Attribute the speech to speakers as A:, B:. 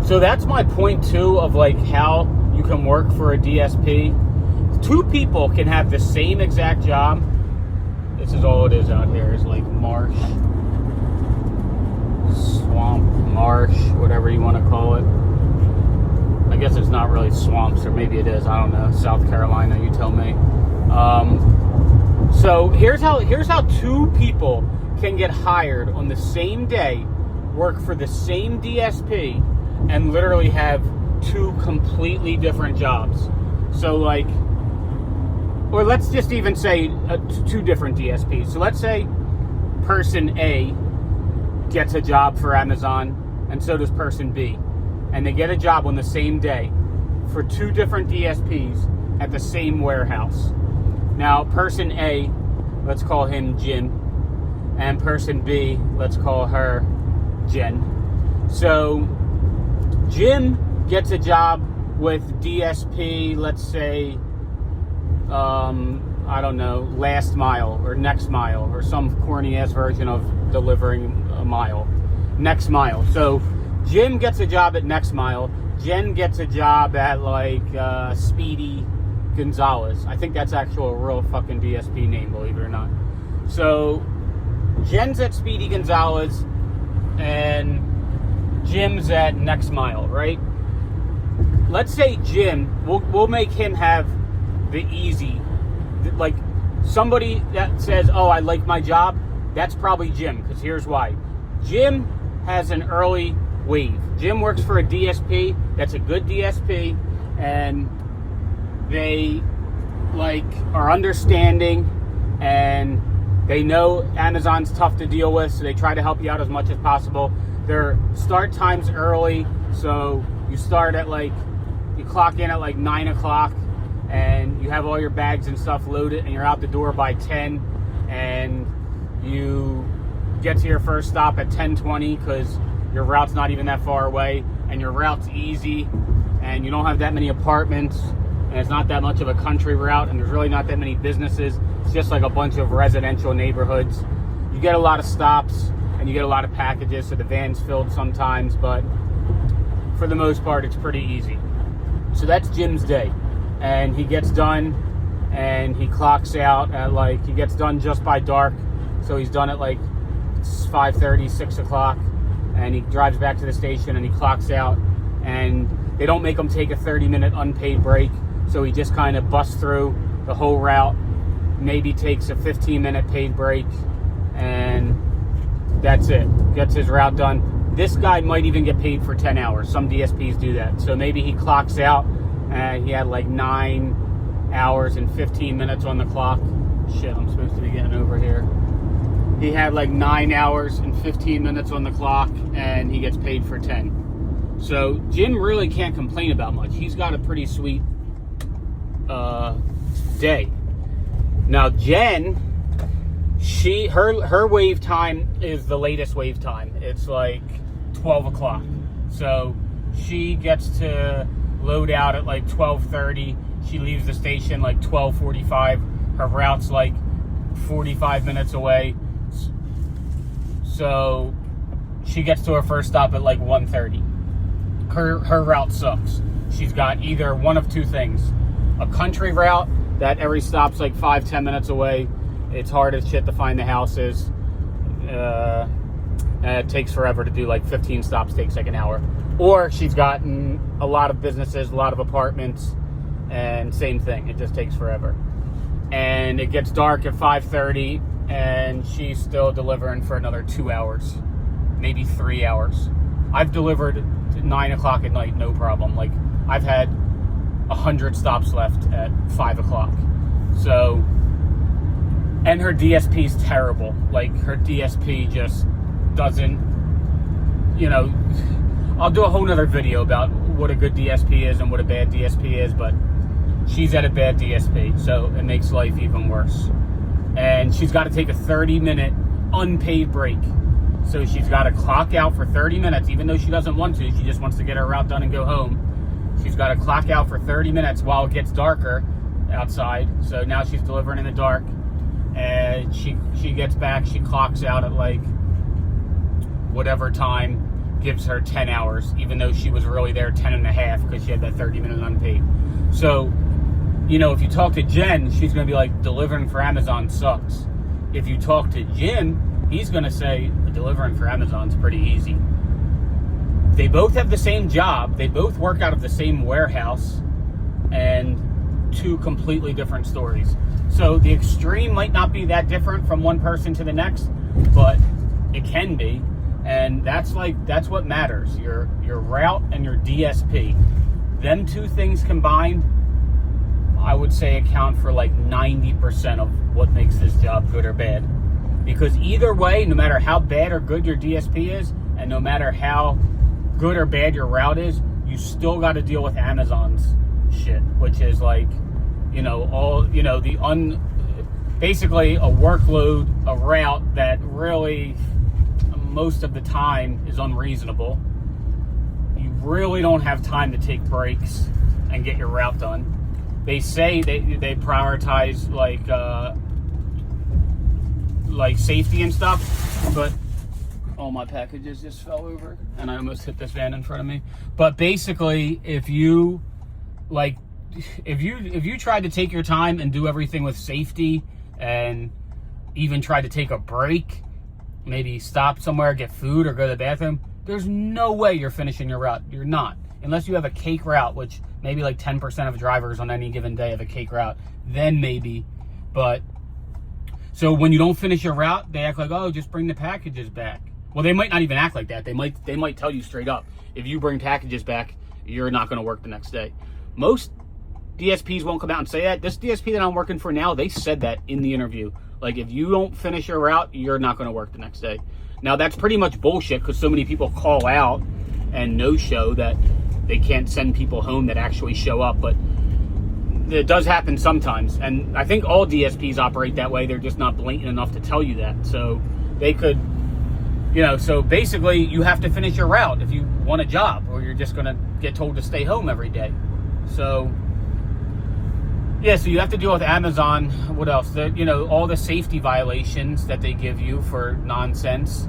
A: So that's my point too of like how you can work for a DSP. Two people can have the same exact job. This is all it is out here, is like marsh, swamp, marsh, whatever you want to call it. I guess it's not really swamps, or maybe it is. I don't know. South Carolina, you tell me. So here's how two people can get hired on the same day, work for the same DSP, and literally have two completely different jobs. So like, or let's just even say two different DSPs. So let's say person A gets a job for Amazon, and so does person B. And they get a job on the same day for two different DSPs at the same warehouse. Now, person A, let's call him Jim, and person B, let's call her Jen. So Jim gets a job with DSP, let's say, I don't know, last mile or next mile, or some corny ass version of delivering a mile. Next mile. So Jim gets a job at Next Mile. Jen gets a job at like Speedy Gonzalez. I think that's actually a real fucking DSP name, believe it or not. So Jen's at Speedy Gonzalez and Jim's at Next Mile, right? Let's say Jim, we'll make him have the easy, like somebody that says, oh, I like my job, that's probably Jim, because here's why. Jim has an early wave. Jim works for a DSP that's a good DSP, and they like are understanding, and they know Amazon's tough to deal with, so they try to help you out as much as possible. Their start time's early, so you start at like, you clock in at like 9 o'clock, and you have all your bags and stuff loaded, and you're out the door by 10, and you get to your first stop at 10:20 because your route's not even that far away, and your route's easy, and you don't have that many apartments, and it's not that much of a country route, and there's really not that many businesses. It's just like a bunch of residential neighborhoods. You get a lot of stops, and you get a lot of packages, so the van's filled sometimes, but for the most part, it's pretty easy. So that's Jim's day. And he gets done, and he clocks out at like, he gets done just by dark, so he's done at like 5:30, 6 o'clock, and he drives back to the station, and he clocks out, and they don't make him take a 30-minute unpaid break, so he just kind of busts through the whole route, maybe takes a 15-minute paid break, and that's it. Gets his route done. This guy might even get paid for 10 hours. Some DSPs do that. So maybe he clocks out, and he had like 9 hours and 15 minutes on the clock. Shit, I'm supposed to be getting over here. He had like 9 hours and 15 minutes on the clock, and he gets paid for 10. So Jim really can't complain about much. He's got a pretty sweet day. Now Jen, her wave time is the latest wave time. It's like 12 o'clock. So she gets to load out at like 12:30. She leaves the station like 12:45. Her route's like 45 minutes away. So she gets to her first stop at like 1:30. Her route sucks. She's got either one of two things. A country route that every stop's like 5-10 minutes away. It's hard as shit to find the houses. It takes forever to do, like 15 stops takes like an hour. Or she's gotten a lot of businesses, a lot of apartments, and same thing. It just takes forever. And it gets dark at 5:30, and she's still delivering for another 2 hours, maybe 3 hours. I've delivered at 9 o'clock at night, no problem. Like, I've had 100 stops left at 5 o'clock. So, and her DSP's terrible. Like, her DSP just doesn't, you know, I'll do a whole nother video about what a good DSP is and what a bad DSP is, but she's at a bad DSP, so it makes life even worse. And she's got to take a 30-minute unpaid break. So she's got to clock out for 30 minutes, even though she doesn't want to. She just wants to get her route done and go home. She's got to clock out for 30 minutes while it gets darker outside. So now she's delivering in the dark. And she gets back, she clocks out at like whatever time, gives her 10 hours, even though she was really there 10 and a half because she had that 30-minute unpaid. So, you know, if you talk to Jen, she's going to be like, delivering for Amazon sucks. If you talk to Jim, he's going to say, delivering for Amazon's pretty easy. They both have the same job. They both work out of the same warehouse, and two completely different stories. So the extreme might not be that different from one person to the next, but it can be. And that's what matters. Your route and your DSP. Them two things combined, I would say, account for like 90% of what makes this job good or bad. Because either way, no matter how bad or good your DSP is, and no matter how good or bad your route is, you still got to deal with Amazon's shit, which is like, you know, all, you know, basically a workload, a route that really most of the time is unreasonable. You really don't have time to take breaks and get your route done. They say they prioritize like safety and stuff, but all my packages just fell over and I almost hit this van in front of me. But basically, if you tried to take your time and do everything with safety and even try to take a break, maybe stop somewhere, get food, or go to the bathroom, there's no way you're finishing your route. You're not. Unless you have a cake route, which maybe like 10% of drivers on any given day have a cake route, then maybe. But so when you don't finish your route, they act like, oh, just bring the packages back. Well, they might not even act like that. They might tell you straight up, if you bring packages back, you're not going to work the next day. Most DSPs won't come out and say that. This DSP that I'm working for now, they said that in the interview. Like, if you don't finish your route, you're not going to work the next day. Now, that's pretty much bullshit because so many people call out and no-show that they can't send people home that actually show up. But it does happen sometimes. And I think all DSPs operate that way. They're just not blatant enough to tell you that. So they could, you know, so basically you have to finish your route if you want a job, or you're just going to get told to stay home every day. So yeah, so you have to deal with Amazon. What else? You know, all the safety violations that they give you for nonsense.